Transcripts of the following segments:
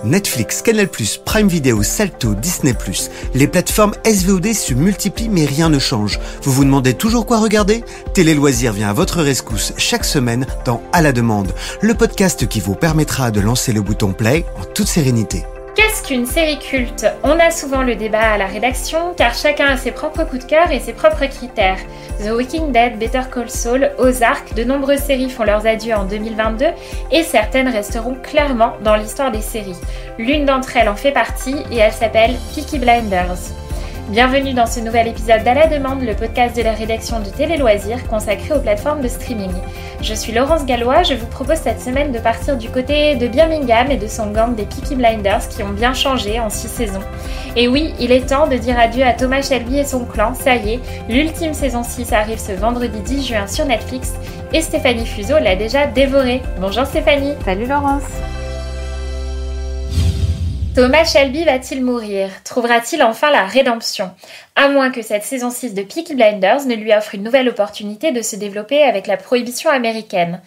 Netflix, Canal+, Prime Video, Salto, Disney+. Les plateformes SVOD se multiplient mais rien ne change. Vous vous demandez toujours quoi regarder ? Télé Loisirs vient à votre rescousse chaque semaine dans À la demande, le podcast qui vous permettra de lancer le bouton play en toute sérénité. Qu'est-ce qu'une série culte ? On a souvent le débat à la rédaction car chacun a ses propres coups de cœur et ses propres critères. The Walking Dead, Better Call Saul, Ozark, de nombreuses séries font leurs adieux en 2022 et certaines resteront clairement dans l'histoire des séries. L'une d'entre elles en fait partie et elle s'appelle Peaky Blinders. Bienvenue dans ce nouvel épisode d'À la demande, le podcast de la rédaction de Télé Loisirs consacré aux plateformes de streaming. Je suis Laurence Gallois, je vous propose cette semaine de partir du côté de Birmingham et de son gang des Peaky Blinders qui ont bien changé en 6 saisons. Et oui, il est temps de dire adieu à Thomas Shelby et son clan, ça y est, l'ultime saison 6 arrive ce vendredi 10 juin sur Netflix et Stéphanie Fuseau l'a déjà dévorée. Bonjour Stéphanie. Salut Laurence. Thomas Shelby va-t-il mourir ? Trouvera-t-il enfin la rédemption ? À moins que cette saison 6 de Peaky Blinders ne lui offre une nouvelle opportunité de se développer avec la prohibition américaine.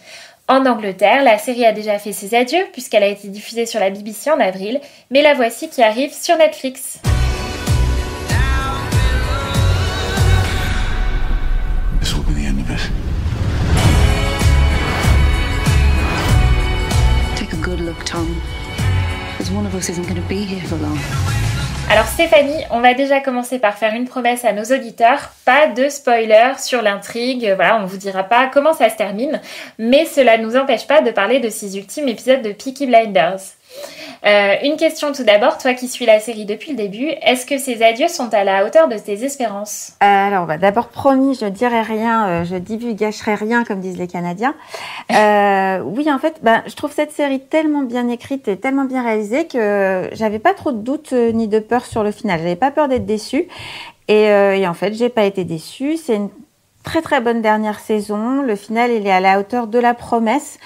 En Angleterre, la série a déjà fait ses adieux puisqu'elle a été diffusée sur la BBC en avril, mais la voici qui arrive sur Netflix. This will be the end of it. Take a good look, Tom. Because one of us isn't going to be here for long. Alors Stéphanie, on va déjà commencer par faire une promesse à nos auditeurs, pas de spoiler sur l'intrigue, voilà, on vous dira pas comment ça se termine, mais cela ne nous empêche pas de parler de ces ultimes épisodes de Peaky Blinders. Une question tout d'abord, toi qui suis la série depuis le début, est-ce que ces adieux sont à la hauteur de tes espérances ? Alors, d'abord promis, je dirai rien, je divulgacherai rien comme disent les Canadiens. Oui, en fait, je trouve cette série tellement bien écrite et tellement bien réalisée que j'avais pas trop de doutes ni de peur sur le final. J'avais pas peur d'être déçue et en fait, j'ai pas été déçue. C'est une très très bonne dernière saison. Le final, il est à la hauteur de la promesse.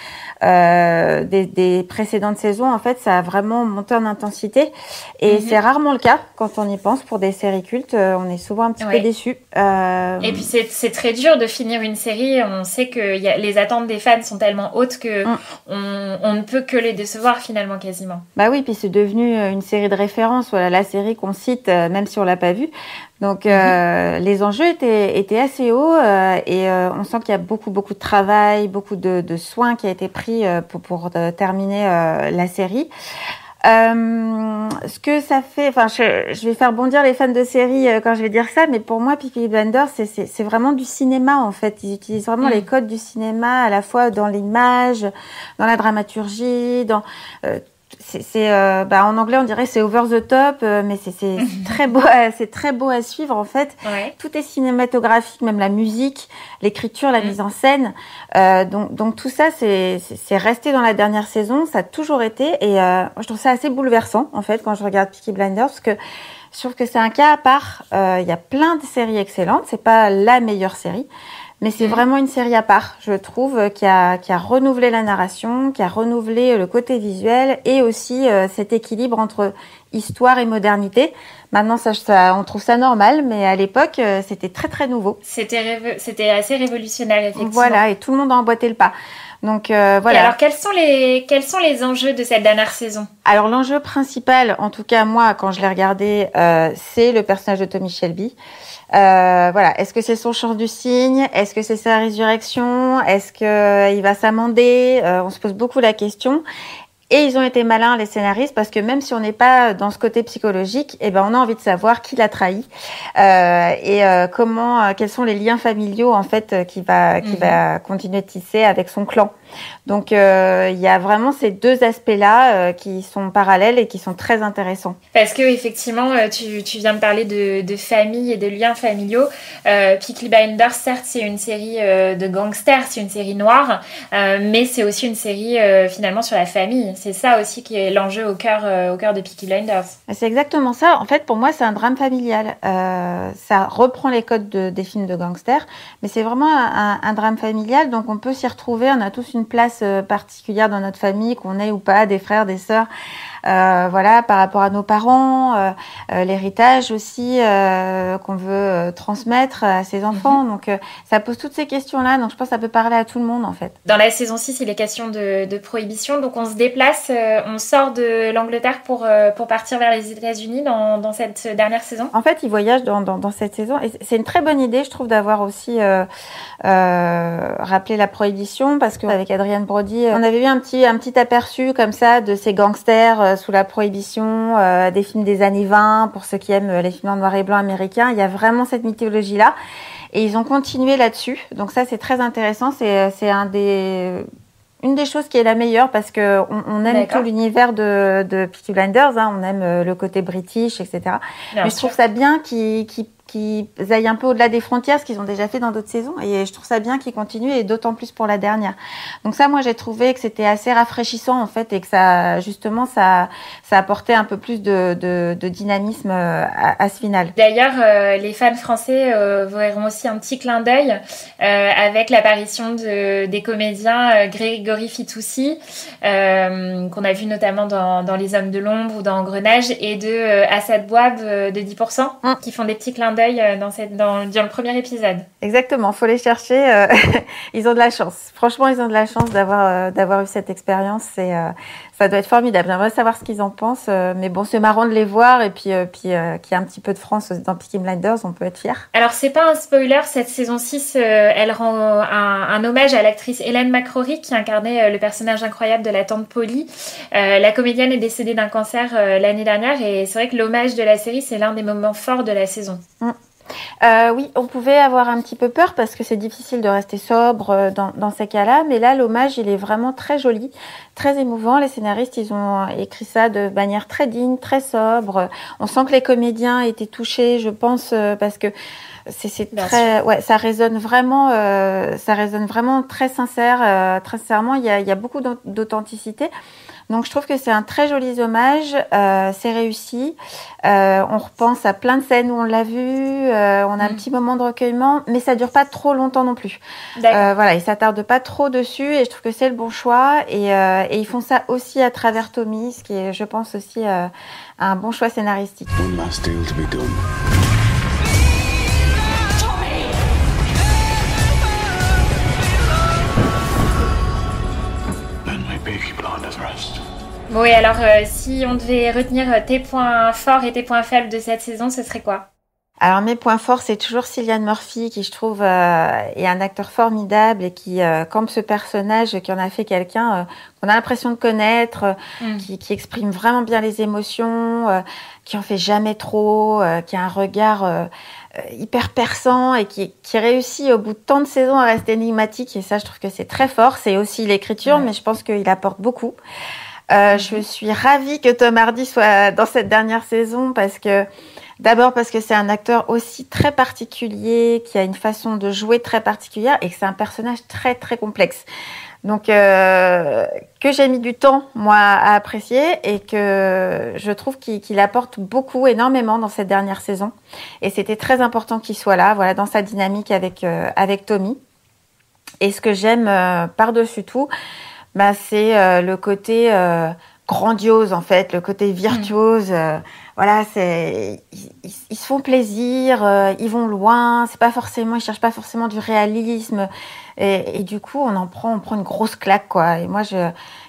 Des précédentes saisons, en fait, ça a vraiment monté en intensité et c'est rarement le cas quand on y pense. Pour des séries cultes, on est souvent un petit peu déçus. Et puis c'est très dur de finir une série. On sait que les attentes des fans sont tellement hautes que on ne peut que les décevoir finalement quasiment. Bah oui, puis c'est devenu une série de référence. Voilà, la série qu'on cite même si on l'a pas vue. Donc les enjeux étaient assez hauts et on sent qu'il y a beaucoup de travail, beaucoup de soins qui a été pris pour terminer la série. Ce que ça fait, enfin je vais faire bondir les fans de séries quand je vais dire ça, mais pour moi Peaky Blinders c'est vraiment du cinéma en fait. Ils utilisent vraiment les codes du cinéma à la fois dans l'image, dans la dramaturgie, dans en anglais on dirait c'est over the top, mais c'est très beau, c'est très beau à suivre en fait. Ouais. Tout est cinématographique, même la musique, l'écriture, la mise en scène. Donc tout ça c'est resté dans la dernière saison, ça a toujours été et je trouve ça assez bouleversant en fait quand je regarde Peaky Blinders parce que je trouve que c'est un cas à part. Il y a plein de séries excellentes, c'est pas la meilleure série. Mais c'est vraiment une série à part, je trouve, qui a renouvelé la narration, qui a renouvelé le côté visuel et aussi cet équilibre entre histoire et modernité. Maintenant, ça, on trouve ça normal, mais à l'époque, c'était très très nouveau. C'était assez révolutionnaire, effectivement. Voilà, et tout le monde a emboîté le pas. Donc voilà. Et alors, quels sont les enjeux de cette dernière saison ? Alors l'enjeu principal, en tout cas moi, quand je l'ai regardé, c'est le personnage de Tommy Shelby. Voilà. Est-ce que c'est son chant du cygne ? Est-ce que c'est sa résurrection ? Est-ce que il va s'amender ? On se pose beaucoup la question. Et ils ont été malins, les scénaristes, parce que même si on n'est pas dans ce côté psychologique, on a envie de savoir qui l'a trahi quels sont les liens familiaux en fait qui va continuer de tisser avec son clan. Donc il y a vraiment ces deux aspects-là qui sont parallèles et qui sont très intéressants. Parce que effectivement, tu viens de parler de famille et de liens familiaux. Peaky Blinders, certes, c'est une série de gangsters, c'est une série noire, mais c'est aussi une série finalement sur la famille. C'est ça aussi qui est l'enjeu au cœur de Peaky Blinders. C'est exactement ça. En fait, pour moi, c'est un drame familial. Ça reprend les codes des films de gangsters, mais c'est vraiment un drame familial. Donc, on peut s'y retrouver. On a tous une place particulière dans notre famille, qu'on ait ou pas, des frères, des sœurs. voilà, par rapport à nos parents, l'héritage aussi qu'on veut transmettre à ses enfants. Donc, ça pose toutes ces questions-là. Donc, je pense que ça peut parler à tout le monde, en fait. Dans la saison 6, il est question de prohibition. Donc, on se déplace, on sort de l'Angleterre pour partir vers les États-Unis dans cette dernière saison. En fait, ils voyagent dans cette saison. Et c'est une très bonne idée, je trouve, d'avoir aussi rappelé la prohibition, parce qu'avec Adrien Brody, on avait eu un petit aperçu comme ça de ces gangsters sous la prohibition, des films des années 20, pour ceux qui aiment les films en noir et blanc américains. Il y a vraiment cette mythologie-là. Et ils ont continué là-dessus. Donc ça, c'est très intéressant. C'est une des choses qui est la meilleure, parce que on aime tout l'univers de Peaky Blinders, hein, on aime le côté british, etc. Mais je trouve ça bien qu'ils aillent un peu au-delà des frontières, ce qu'ils ont déjà fait dans d'autres saisons, et je trouve ça bien qu'ils continuent, et d'autant plus pour la dernière. Donc ça, moi, j'ai trouvé que c'était assez rafraîchissant, en fait, et que ça, justement, ça apportait un peu plus de dynamisme à ce final. D'ailleurs, les fans français verront aussi un petit clin d'œil avec l'apparition des comédiens Grégory Fitoussi, qu'on a vu notamment dans Les Hommes de l'Ombre ou dans Engrenage, et de Assad Bouab de 10%, qui font des petits clins d'œil dans le premier épisode. Exactement, faut les chercher. Ils ont de la chance. Franchement, ils ont de la chance d'avoir eu cette expérience. Ça doit être formidable. J'aimerais savoir ce qu'ils en pensent. Mais bon, c'est marrant de les voir. Et puis qu'il y a un petit peu de France dans Peaky Blinders, on peut être fiers. Alors, c'est pas un spoiler. Cette saison 6, elle rend un hommage à l'actrice Hélène McCrory, qui incarnait le personnage incroyable de la tante Polly. La comédienne est décédée d'un cancer l'année dernière. Et c'est vrai que l'hommage de la série, c'est l'un des moments forts de la saison. Oui, on pouvait avoir un petit peu peur, parce que c'est difficile de rester sobre dans ces cas-là, mais là, l'hommage, il est vraiment très joli, très émouvant. Les scénaristes, ils ont écrit ça de manière très digne, très sobre. On sent que les comédiens étaient touchés, je pense, parce que c'est très, ça résonne vraiment très sincère, très sincèrement. Il y a beaucoup d'authenticité. Donc, je trouve que c'est un très joli hommage, c'est réussi. On repense à plein de scènes où on l'a vu, on a un petit moment de recueillement, mais ça dure pas trop longtemps non plus. Voilà, ils s'attardent pas trop dessus, et je trouve que c'est le bon choix. Et ils font ça aussi à travers Tommy, ce qui est, je pense, aussi un bon choix scénaristique. One last deal to be done. Bon, et alors, si on devait retenir tes points forts et tes points faibles de cette saison, ce serait quoi ? Alors, mes points forts, c'est toujours Cillian Murphy, qui, je trouve, est un acteur formidable, et qui campe ce personnage, qui en a fait quelqu'un qu'on a l'impression de connaître, qui exprime vraiment bien les émotions, qui en fait jamais trop, qui a un regard hyper perçant, et qui réussit au bout de tant de saisons à rester énigmatique. Et ça, je trouve que c'est très fort. C'est aussi l'écriture, mais je pense qu'il apporte beaucoup. Je suis ravie que Tom Hardy soit dans cette dernière saison, d'abord parce que c'est un acteur aussi très particulier, qui a une façon de jouer très particulière, et que c'est un personnage très très complexe. Donc que j'ai mis du temps, moi, à apprécier, et que je trouve qu'il apporte énormément dans cette dernière saison. Et c'était très important qu'il soit là, voilà, dans sa dynamique avec Tommy. Et ce que j'aime par-dessus tout, c'est le côté grandiose, en fait, le côté virtuose. Voilà, ils se font plaisir, ils vont loin. Ils cherchent pas forcément du réalisme, et du coup, on prend une grosse claque, quoi. Et moi,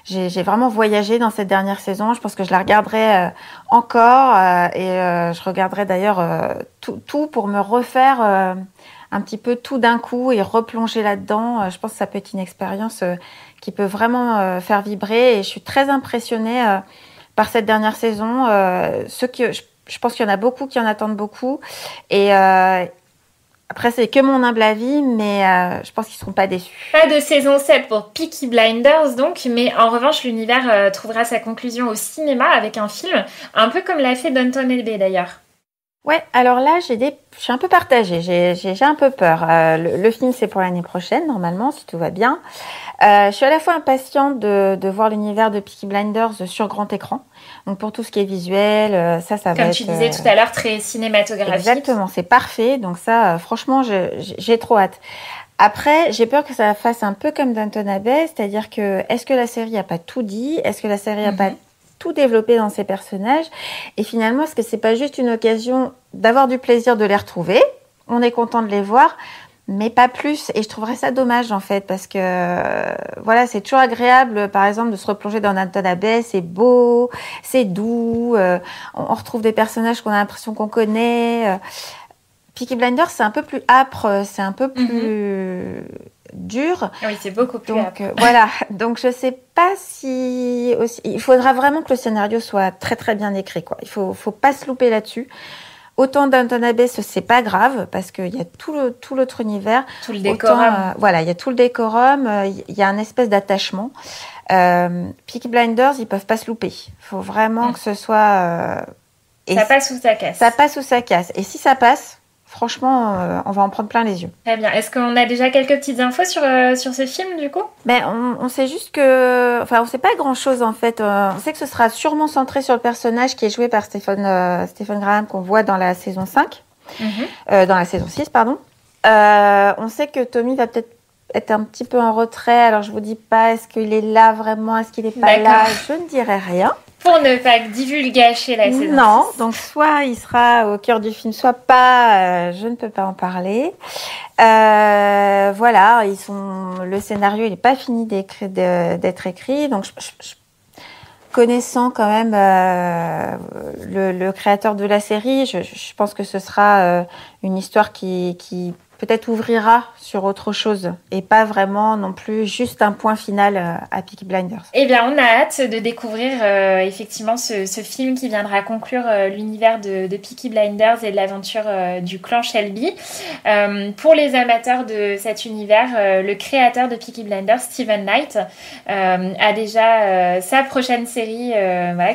j'ai vraiment voyagé dans cette dernière saison. Je pense que je la regarderai encore, et je regarderai d'ailleurs tout pour me refaire un petit peu tout d'un coup et replonger là-dedans. Je pense que ça peut être une expérience qui peut vraiment faire vibrer, et je suis très impressionnée par cette dernière saison. Je pense qu'il y en a beaucoup qui en attendent beaucoup, et après, c'est que mon humble avis, mais je pense qu'ils ne seront pas déçus. Pas de saison 7 pour Peaky Blinders, donc, mais en revanche, l'univers trouvera sa conclusion au cinéma avec un film, un peu comme l'a fait Downton Abbey d'ailleurs. Ouais, alors là, je suis un peu partagée, j'ai un peu peur. Le film, c'est pour l'année prochaine, normalement, si tout va bien. Je suis à la fois impatiente de voir l'univers de Peaky Blinders sur grand écran. Donc pour tout ce qui est visuel, ça va être... Comme tu disais tout à l'heure, très cinématographique. Exactement, c'est parfait. Donc ça, franchement, j'ai trop hâte. Après, j'ai peur que ça fasse un peu comme Downton Abbey, c'est-à-dire que est-ce que la série n'a pas tout dit ? Est-ce que la série n'a pas tout développer dans ces personnages. Et finalement, est-ce que c'est pas juste une occasion d'avoir du plaisir de les retrouver? On est content de les voir, mais pas plus. Et je trouverais ça dommage, en fait, parce que, voilà, c'est toujours agréable, par exemple, de se replonger dans Downton Abbey. C'est beau, c'est doux, on retrouve des personnages qu'on a l'impression qu'on connaît. Peaky Blinders, c'est un peu plus âpre, c'est un peu plus dur. Oui, c'est beaucoup plus âpre. Voilà, donc je sais pas si... Aussi... Il faudra vraiment que le scénario soit très très bien écrit, quoi. Il faut pas se louper là-dessus. Autant Downton Abbey, c'est pas grave, parce qu'il y a tout l'autre univers. Tout le décorum. Voilà, il y a tout le décorum, il y a un espèce d'attachement. Peaky Blinders, ils peuvent pas se louper. Il faut vraiment que ce soit... ça passe ou ça casse. Ça passe ou ça casse. Et si ça passe, franchement, on va en prendre plein les yeux. Très bien. Est-ce qu'on a déjà quelques petites infos sur ce film, du coup? On sait juste que... Enfin, on sait pas grand-chose, en fait. On sait que ce sera sûrement centré sur le personnage qui est joué par Stephen Graham, qu'on voit dans la saison 5. Dans la saison 6, pardon. On sait que Tommy va peut-être être un petit peu en retrait. Alors, je vous dis pas, est-ce qu'il est là vraiment? Est-ce qu'il est pas là? Je ne dirai rien. Pour ne pas divulgacher la saison. Non, donc soit il sera au cœur du film, soit pas, je ne peux pas en parler. Voilà, le scénario il n'est pas fini d'être écrit, donc connaissant quand même le créateur de la série, je pense que ce sera une histoire qui peut-être ouvrira sur autre chose et pas vraiment non plus juste un point final à Peaky Blinders. Eh bien, on a hâte de découvrir effectivement ce film qui viendra conclure l'univers de Peaky Blinders et de l'aventure du clan Shelby. Pour les amateurs de cet univers, le créateur de Peaky Blinders, Steven Knight, a déjà sa prochaine série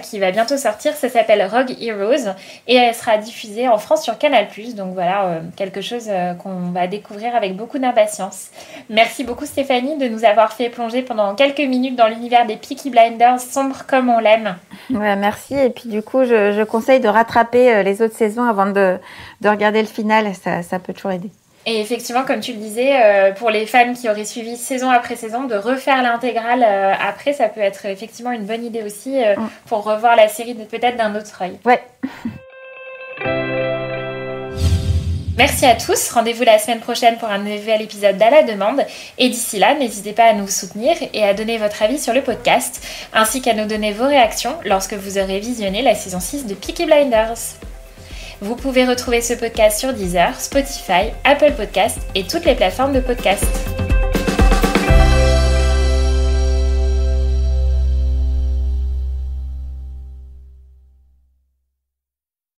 qui va bientôt sortir. Ça s'appelle Rogue Heroes et elle sera diffusée en France sur Canal+. Donc voilà, quelque chose qu'on va découvrir avec beaucoup d'impatience. Merci beaucoup Stéphanie de nous avoir fait plonger pendant quelques minutes dans l'univers des Peaky Blinders, sombre comme on l'aime. Ouais, merci. Et puis du coup, je conseille de rattraper les autres saisons avant de regarder le final. Ça peut toujours aider. Et effectivement, comme tu le disais, pour les fans qui auraient suivi saison après saison, de refaire l'intégrale après, ça peut être effectivement une bonne idée aussi pour revoir la série peut-être d'un autre œil. Ouais. Merci à tous, rendez-vous la semaine prochaine pour un nouvel épisode d'À la demande. Et d'ici là, n'hésitez pas à nous soutenir et à donner votre avis sur le podcast, ainsi qu'à nous donner vos réactions lorsque vous aurez visionné la saison 6 de Peaky Blinders. Vous pouvez retrouver ce podcast sur Deezer, Spotify, Apple Podcasts et toutes les plateformes de podcast.